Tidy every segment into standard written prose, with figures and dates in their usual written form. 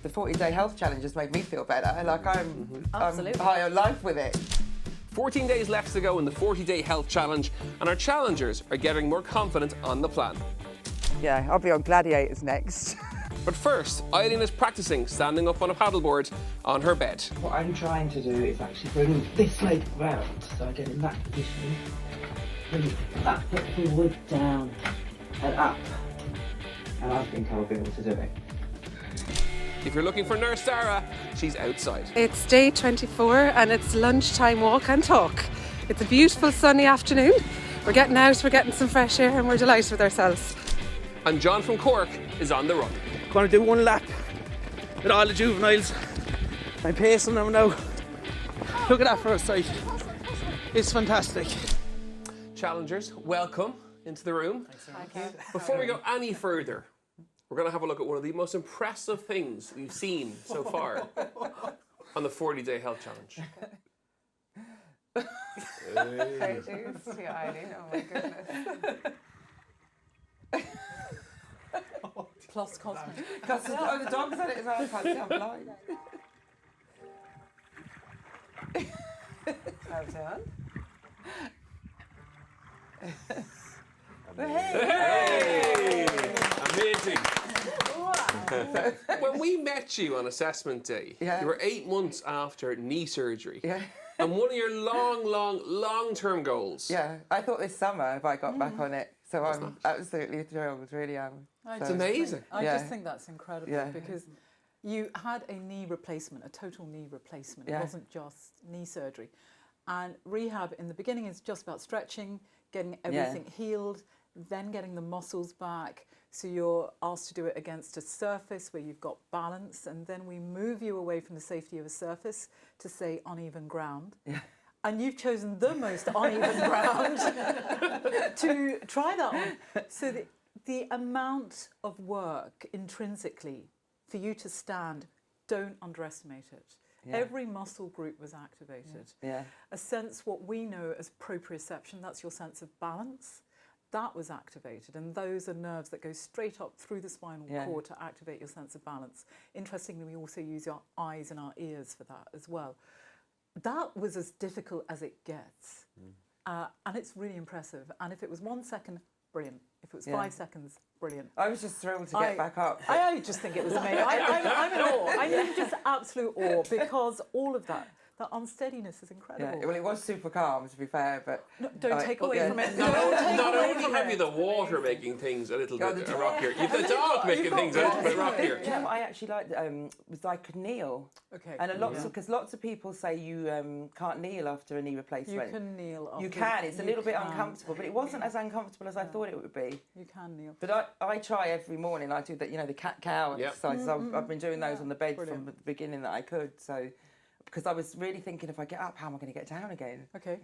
the 40-day health challenge has made me feel better. Like I'm Absolutely. high on life with it. 14 days left to go in the 40-day health challenge, and our challengers are getting more confident on the plan. Yeah, I'll be on Gladiators next. But first, Eileen is practicing standing up on a paddleboard on her bed. What I'm trying to do is actually bring this leg round, so I get in that position, bring that foot forward, down, and up. And I think I'll be able to do it. If you're looking for Nurse Dara, she's outside. It's day 24 and it's lunchtime walk and talk. It's a beautiful sunny afternoon. We're getting out, we're getting some fresh air and we're delighted with ourselves. And John from Cork is on the run. Going to do one lap with all the juveniles. I'm pacing them now. Look at that for a sight. It's fantastic. Challengers, welcome into the room. Thank you. Before we go any further, we're going to have a look at one of the most impressive things we've seen so far on the 40-day health challenge. Produce to Eileen, oh my goodness. Plus cosmetic. Because the dog's on it as well, I can't see, I'm blind. Well done. Hey! Amazing. When we met you on assessment day, Yeah. you were 8 months after knee surgery. Yeah. And one of your long-term goals. Yeah, I thought this summer if I got back on it, so I'm absolutely thrilled, really am. It's amazing. I Yeah. just think that's incredible Yeah. because you had a knee replacement, a total knee replacement. Yeah. It wasn't just knee surgery. And rehab in the beginning is just about stretching, getting everything healed, then getting the muscles back. So you're asked to do it against a surface where you've got balance, and then we move you away from the safety of a surface to, say, uneven ground. Yeah. And you've chosen the most uneven ground to try that on. So the amount of work intrinsically for you to stand, don't underestimate it. Yeah. Every muscle group was activated. Yeah. A sense, what we know as proprioception, that's your sense of balance, that was activated. And those are nerves that go straight up through the spinal cord to activate your sense of balance. Interestingly, we also use our eyes and our ears for that as well. That was as difficult as it gets. And it's really impressive. And if it was 1 second, brilliant. If it was 5 seconds, brilliant. I was just thrilled to get back up. I just think it was amazing. I'm in awe. I'm in just absolute awe because all of that unsteadiness is incredible. Yeah, well, it was super calm, to be fair, but... No, don't take away from it. Not Don't take only away from have you it. the water making things a little Oh, bit the dog. rockier, you've the dog making things a little bit rockier. You know what I actually liked was I could kneel. Okay. And because lots of people say you can't kneel after a knee replacement. You can kneel. You after- can. It's a you little bit can. uncomfortable, but it wasn't as uncomfortable as I thought it would be. You can kneel. But I try every morning. I do that, the cat-cow exercises. I've been doing those on the bed from the beginning that I could. So, because I was really thinking, if I get up, how am I going to get down again? Okay.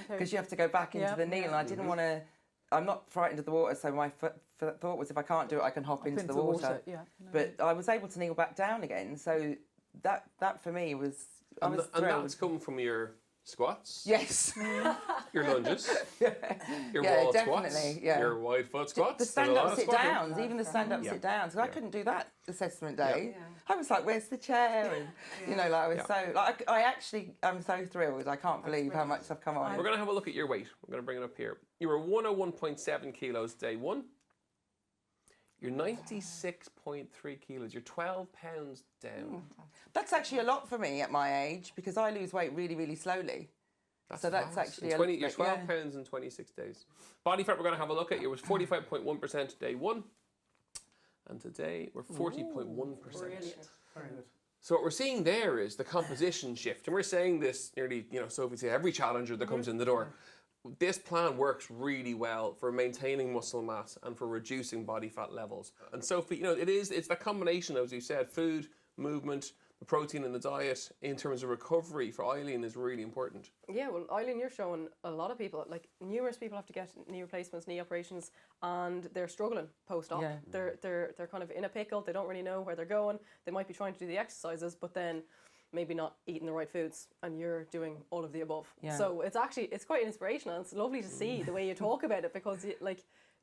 Because you have to go back into the kneel, and I didn't want to. I'm not frightened of the water, so my thought was, if I can't do it, I can hop into the water. Yeah. No. But I was able to kneel back down again, so that for me was. I was And thrilled. that's come from your squats, Yes. your lunges, your Yeah, wall definitely, squats, yeah. your wide foot squats. The There's a lot stand-up, of sit squatting. downs, even the stand-up, sit downs. So I couldn't do that assessment day. Yeah. I was like, "Where's the chair?" And I was so like, I actually am so thrilled. I can't believe how much I've come on. We're going to have a look at your weight. I'm going to bring it up here. You were 101.7 kilos day one. You're 96.3 kilos. You're 12 pounds down. That's actually a lot for me at my age because I lose weight really, really slowly. That's fast. actually You're 12 pounds in 26 days. Body fat we're going to have a look at. It was 45.1% day one. And today we're 40.1%. Brilliant. So what we're seeing there is the composition shift. And we're saying this nearly, Sophie said, every challenger that comes in the door. This plan works really well for maintaining muscle mass and for reducing body fat levels. And Sophie, it's that combination, as you said, food, movement, the protein in the diet in terms of recovery for Eileen is really important. Yeah, well, Eileen, you're showing a lot of people, like numerous people have to get knee replacements, knee operations, and they're struggling post-op. Yeah. They're kind of in a pickle. They don't really know where they're going. They might be trying to do the exercises, but then maybe not eating the right foods, and you're doing all of the above. Yeah. So it's quite inspirational, and it's lovely to see the way you talk about it, because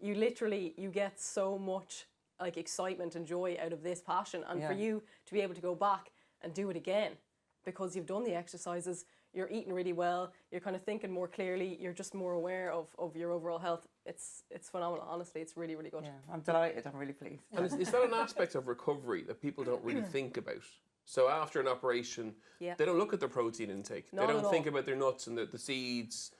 you get so much like excitement and joy out of this passion, and Yeah. for you to be able to go back and do it again because you've done the exercises, you're eating really well, you're kind of thinking more clearly, you're just more aware of your overall health. It's phenomenal, honestly. It's really, really good. Yeah, I'm delighted. I'm really pleased. And is that an aspect of recovery that people don't really think about? So after an operation, Yeah. they don't look at their protein intake. Not they don't at think all. about their nuts and the seeds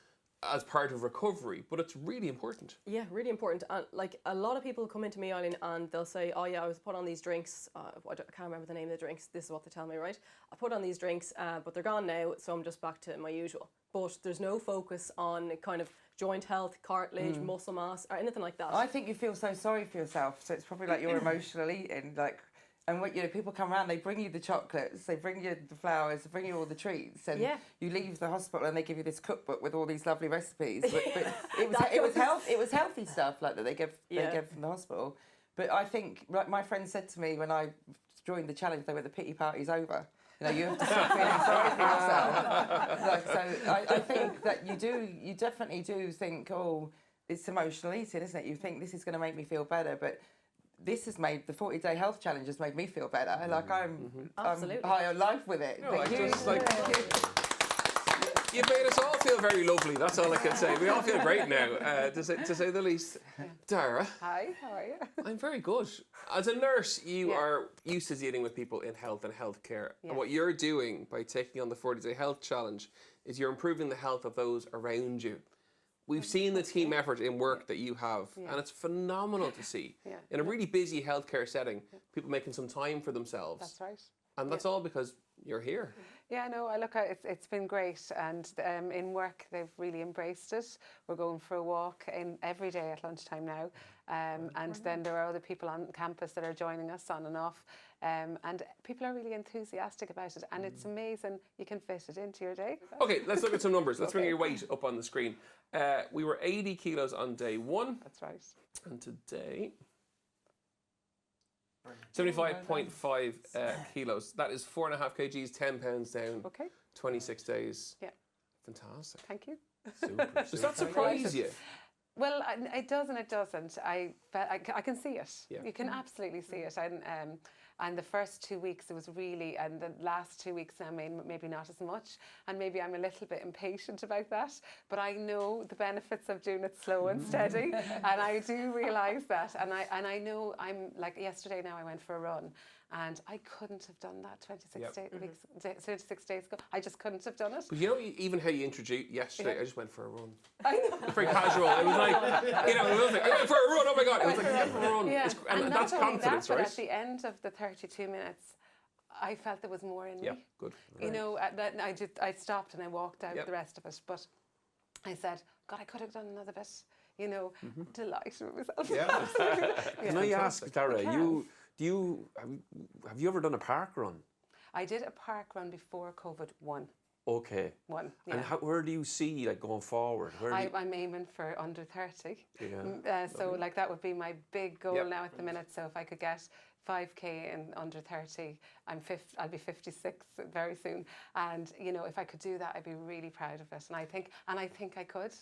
as part of recovery, but it's really important. Yeah, really important. And like a lot of people come into me, Eileen, and they'll say, "Oh yeah, I was put on these drinks. I can't remember the name of the drinks. This is what they tell me, right? I put on these drinks, but they're gone now, so I'm just back to my usual." But there's no focus on kind of joint health, cartilage, muscle mass, or anything like that. I think you feel so sorry for yourself, so it's probably like you're emotional eating, like. And when people come around, they bring you the chocolates, they bring you the flowers, they bring you all the treats, and Yeah. you leave the hospital and they give you this cookbook with all these lovely recipes. But it was healthy stuff like that they give from the hospital. But I think my friend said to me when I joined the challenge, they were the pity party's over. You know, you have to stop feeling sorry for yourself. Like, so I think that you definitely do think, oh, it's emotional eating, isn't it? You think this is going to make me feel better, but this has made the 40-day health challenge has made me feel better. Like I'm high on life with it. No, you made us all feel very lovely. That's all I can say. We all feel great now, to say the least. Dara. Hi, how are you? I'm very good. As a nurse, you are used to dealing with people in health and healthcare. Yes. And what you're doing by taking on the 40-day health challenge is you're improving the health of those around you. We've seen the team effort in work that you have, and it's phenomenal to see. Yeah. In a really busy healthcare setting, people making some time for themselves. That's right. And that's all because you're here. Yeah, no, it's been great, and in work they've really embraced it. We're going for a walk every day at lunchtime now, and then there are other people on campus that are joining us on and off, and people are really enthusiastic about it, and it's amazing you can fit it into your day. Okay, let's look at some numbers. Let's bring your weight up on the screen. We were 80 kilos on day 1. That's right. And today, 75.5 kilos. That is 4.5 kgs, 10 pounds down. Okay. 26 days. Yeah. Fantastic. Thank you. Super. Does that surprise you? Well, it does and it doesn't. I can see it. Yeah. You can absolutely see it. And the first 2 weeks it was really, and the last 2 weeks now maybe not as much. And maybe I'm a little bit impatient about that. But I know the benefits of doing it slow and steady. And I do realise that. And I know I'm like yesterday now I went for a run. And I couldn't have done that 26 days ago. I just couldn't have done it. But you know, even how you introduced yesterday, I just went for a run. I know. Very casual. It was like, it was like, I went for a run. Oh my God. It was like, I went for a run. Yeah. And that's not only confidence, that, but right? at the end of the 32 minutes, I felt there was more in me. Yeah, good. You know, I stopped and I walked out the rest of it. But I said, God, I could have done another bit. You know, delighted with myself. Yeah. Can I ask, Dara, have you ever done a park run? I did a park run before COVID one. Okay. One. Yeah. And where do you see like going forward? I'm aiming for under 30. Yeah. So like that would be my big goal Yep. now at the minute. So if I could get 5k in under 30, I'll be 56 very soon. And you know, if I could do that, I'd be really proud of it. And I think I could.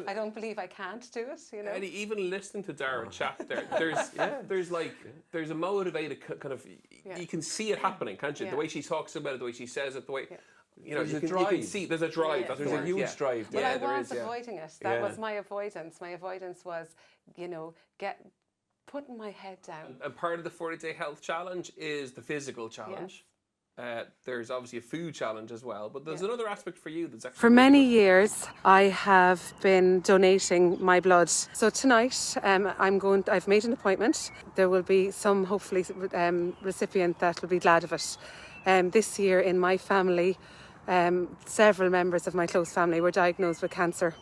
I don't believe I can't do it. You know. Eddie, even listening to Dara chat there, there's a motivated kind of. You can see it happening, can't you? Yeah. The way she talks about it, the way she says it, the way. Yeah. You know, There's you a can drive. see there's a drive. Yeah. That's There's the a word, huge drive Well, there. I was there is, avoiding it. That Yeah. was my avoidance. My avoidance was, you know, putting my head down. And part of the 40-day health challenge is the physical challenge. There's obviously a food challenge as well, but there's another aspect for you that's actually For many years, I have been donating my blood. So tonight, I've made an appointment. There will be some, hopefully, recipient that will be glad of it. This year in my family, several members of my close family were diagnosed with cancer.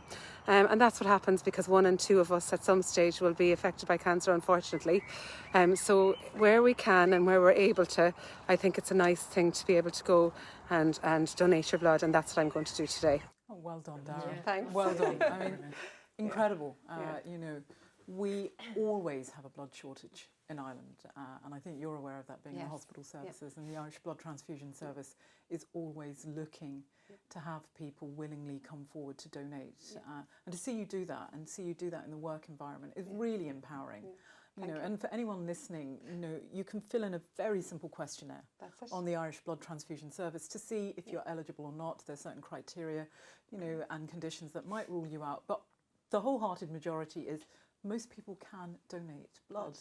And that's what happens because 1 and 2 of us at some stage will be affected by cancer, unfortunately. So where we can and where we're able to, I think it's a nice thing to be able to go and donate your blood, and that's what I'm going to do today. Oh, well done, Dara. Yeah. Thanks. Well done. I mean, incredible. You know, we always have a blood shortage in Ireland, and I think you're aware of that being in Yes. hospital services, and the Irish Blood Transfusion Service is always looking to have people willingly come forward to donate. And to see you do that, and see you do that in the work environment is really empowering. You know, and for anyone listening, you know, you can fill in a very simple questionnaire on the Irish Blood Transfusion Service to see if you're eligible or not. There's certain criteria, you know, and conditions that might rule you out. But the wholehearted majority is most people can donate blood.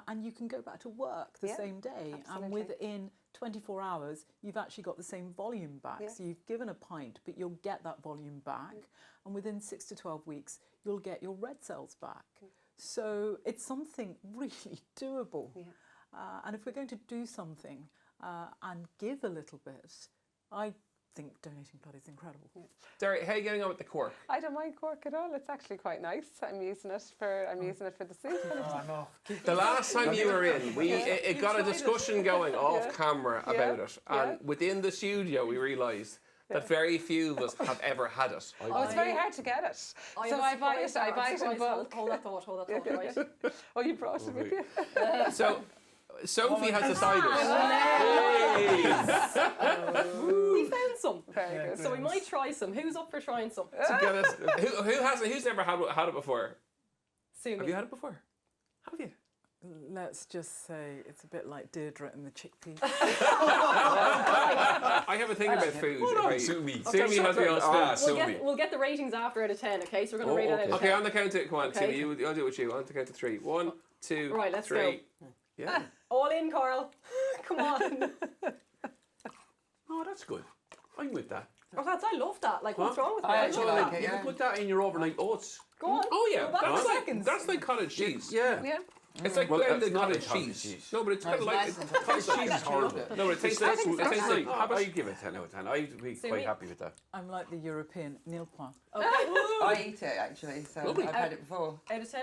And you can go back to work the same day. Absolutely. And within 24 hours, you've actually got the same volume back. So you've given a pint, but you'll get that volume back. And within 6 to 12 weeks, you'll get your red cells back. So it's something really doable. And if we're going to do something and give a little bit, I think donating blood is incredible. Dara, how are you getting on with the cork? I don't mind cork at all. It's actually quite nice. I'm using it for the soup. The last time you were in, it got a discussion going off camera about it, and within the studio we realised that very few of us have ever had it. Oh, it's very hard to get it. So I buy it in bulk. Hold that thought, right? Oh, you brought it with you? So Sophie has decided. We found some. Very good. So we might try some. Who's up for trying some? Who's never had it before? Sumi. Have you had it before? Have you? Let's just say it's a bit like Deirdre and the chickpea. I have a thing about food. Sumi. Sumi has me on spin. We'll get the ratings after out of 10, okay? So we're going to rate it out of 10. Okay, on the count of, come on, Okay. Sumi, I'll do it with you. On the count of 3. 1, 2, Right, let's 3. Yeah. All in, Karl. Come on. Oh, that's good. I'm with that. Oh, I love that. Like, what's wrong with I that? actually like it, You can put that in your overnight oats. Go on. Oh yeah, Go back to seconds. that's like cottage cheese. Yeah. It's like Well, blended it's not cottage like cottage cheese. cheese. No, but it's kind of like Cottage cheese is horrible. no, but it tastes like I'd give it 10 out of 10. I'd be quite happy with that. I'm like the European nilpois. Okay. I eat it actually, so Lovely. I've had it before. Out of 10?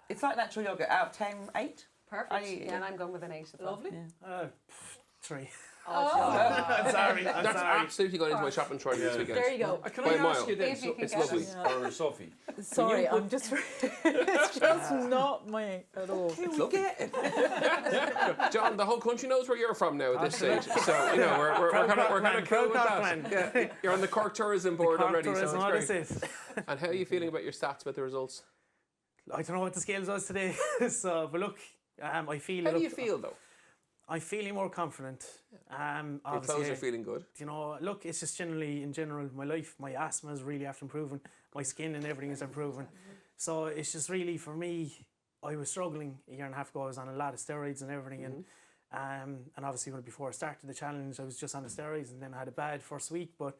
It's like natural yogurt. Out of 10, 8. Perfect. I eat it. Yeah, and I'm going with an 8 as well. Lovely. 3. I'm sorry. That's absolutely going into my shop and try this weekend. There you go. Can By I a ask mile. you then, If you can It's get lovely. it. or Sophie? sorry, I'm just. It's just not my at all. It's lovely. John, the whole country knows where you're from now at this stage. So, you know, we're kind of cool with that. Yeah, you're on the Cork Tourism Board already, so it's great. And how are you feeling about your stats with the results? I don't know what the scales was today, so but look, I feel. How do you feel though? I'm feeling more confident. Your Obviously, clothes are feeling good. you know, look, it's just generally, in general, my life, my asthma is really after improving. My skin and everything is improving. So it's just really, for me, I was struggling a year and a half ago. I was on a lot of steroids and everything. And obviously, before I started the challenge, I was just on the steroids and then I had a bad first week. But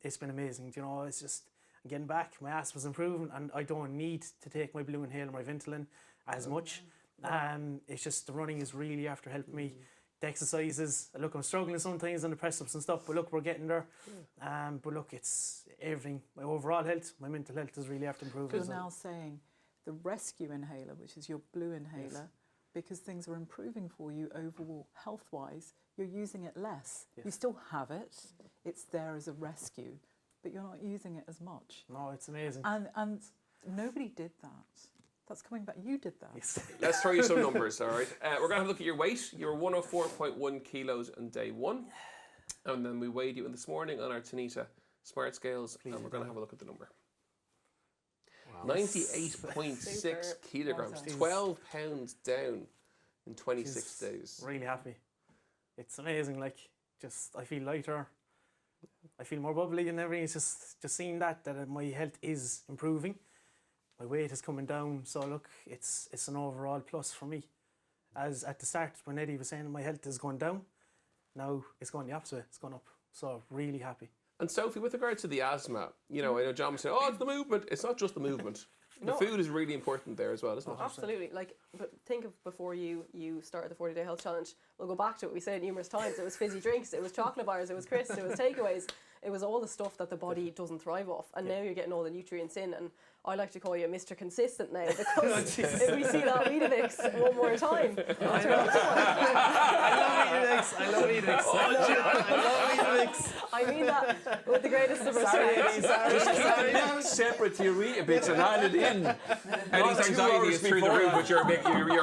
it's been amazing. You know, it's just getting back. My asthma's improving and I don't need to take my blue inhaler, my Ventolin as much. It's just the running is really after helping me. The exercises, look, I'm struggling sometimes on the press-ups and stuff, but look, we're getting there. But look, it's everything. My overall health, my mental health is really after improving. You're now saying the rescue inhaler, which is your blue inhaler, because things are improving for you overall health-wise, you're using it less. You still have it. It's there as a rescue, but you're not using it as much. No, it's amazing. And nobody did that. That's coming back. You did that. Yes. Let's throw you some numbers, all right? We're going to have a look at your weight. You were 104.1 kilos on day 1. And then we weighed you in this morning on our Tanita Smart Scales, and we're going to have a look at the number. Wow. 98.6 kilograms, 12 pounds down in 26 days. Really happy. It's amazing. Like, just I feel lighter. I feel more bubbly and everything. It's just seeing that my health is improving. My weight is coming down. So look, it's an overall plus for me. As at the start when Eddie was saying my health is going down, now it's going the opposite. It's gone up. So really happy. And Sophie, with regard to the asthma, you know, I know John was saying, oh, it's the movement. It's not just the movement. The food is really important there as well, isn't it? Absolutely. Like, but think of before you started the 40-day health challenge. We'll go back to it. We said numerous times. It was fizzy drinks. It was chocolate bars. It was crisps. It was takeaways. It was all the stuff that the body doesn't thrive off. And now you're getting all the nutrients in. And I like to call you Mr. Consistent now, because if we see that Weetabix one more time, I love Weetabix. I love Weetabix. I love Weetabix. I mean that with the greatest of respect. Just keep it now separate to your Weetabix and add it in. Eddie's anxiety is through the roof with your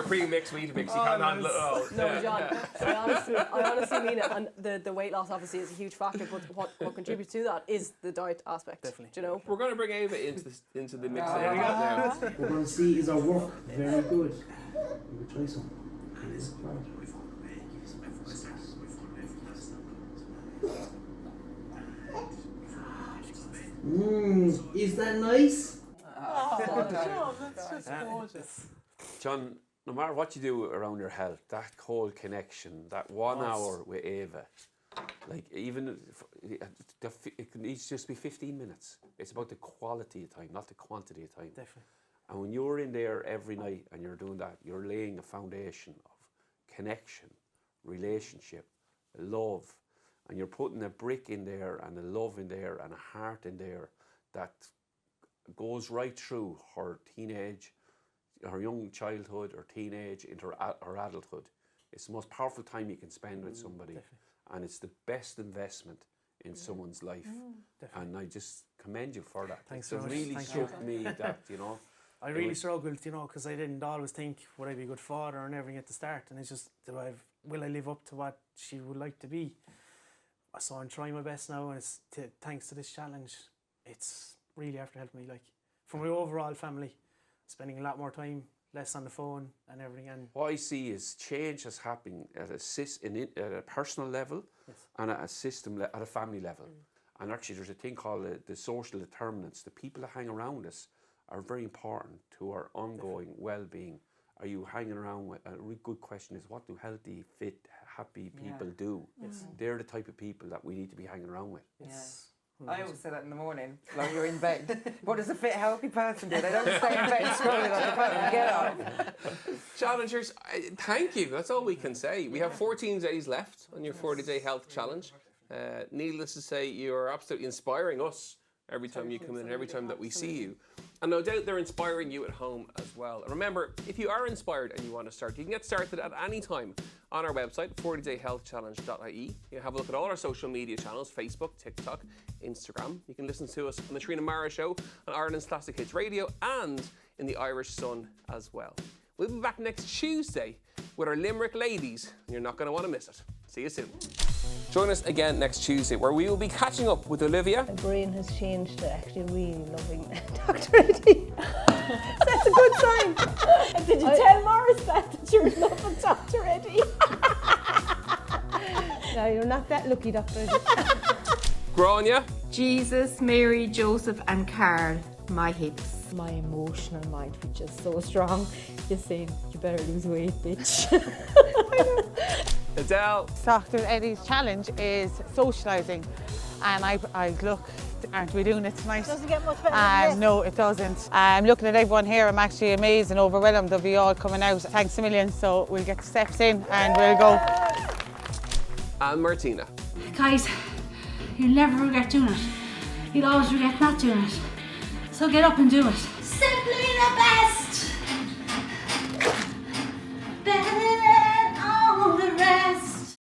pre-mixed Weetabix. You can't handle it all. No, John, I honestly mean it. And the weight loss obviously is a huge factor, but what contributes to that is the diet aspect. Definitely. Do you know? We're going to bring Ava into the mix There we go. now. We're going to see, is our work very good? We will try some. Is that nice? John, that's just gorgeous. John, no matter what you do around your health, that cold connection, that 1 hour with Ava, like even it can each just be 15 minutes. It's about the quality of time, not the quantity of time. Definitely. And when you're in there every night and you're doing that, you're laying a foundation of connection, relationship, love, and you're putting a brick in there and a love in there and a heart in there that goes right through her teenage, her young childhood or teenage into her adulthood. It's the most powerful time you can spend with somebody. Definitely. And it's the best investment in someone's life. And I just commend you for that. Thanks It very much. really Thank struck me that, you know. I really struggled, because I didn't always think, would I be a good father and everything at the start, and it's just, will I live up to what she would like to be? So I'm trying my best now, and it's thanks to this challenge, it's really after helping me, for my overall family, spending a lot more time, less on the phone and everything. And what I see is change is happening at a personal level and at a system, at a family level. And actually there's a thing called the social determinants. The people that hang around us are very important to our ongoing well-being. Are you hanging around with, a really good question is, what do healthy, fit, happy people do? They're the type of people that we need to be hanging around with. I always say that in the morning, like you're in bed. What does a fit, healthy person do? They don't stay in bed scrolling on the phone. Get up. Challengers, thank you. That's all we can say. We have 14 days left on your 40-day health challenge. Needless to say, you are absolutely inspiring us every time you come in, every time that we see you. And no doubt they're inspiring you at home as well. And remember, if you are inspired and you want to start, you can get started at any time on our website, 40dayhealthchallenge.ie. You can have a look at all our social media channels, Facebook, TikTok, Instagram. You can listen to us on the Trina Mara Show on Ireland's Classic Hits Radio and in the Irish Sun as well. We'll be back next Tuesday with our Limerick ladies, and you're not going to want to miss it. See you soon. Join us again next Tuesday, where we will be catching up with Olivia. My brain has changed to actually really loving Dr. Eddie. That's a good sign. And did you tell Morris that you're in love with Dr. Eddie? No, you're not that lucky, Dr. Eddie. Grania. Jesus, Mary, Joseph and Karl, my hips. My emotional mind, which is so strong, is saying, you better lose weight, bitch. Adele. Dr. Eddie's challenge is socialising, and I look, aren't we doing it tonight? Doesn't get much better than this. No, it doesn't. I'm looking at everyone here, I'm actually amazed and overwhelmed. They'll be all coming out. Thanks a million. So we'll get the steps in and we'll go. And Martina. Guys, you'll never regret doing it. You'll always regret not doing it. So get up and do it. Simply the best!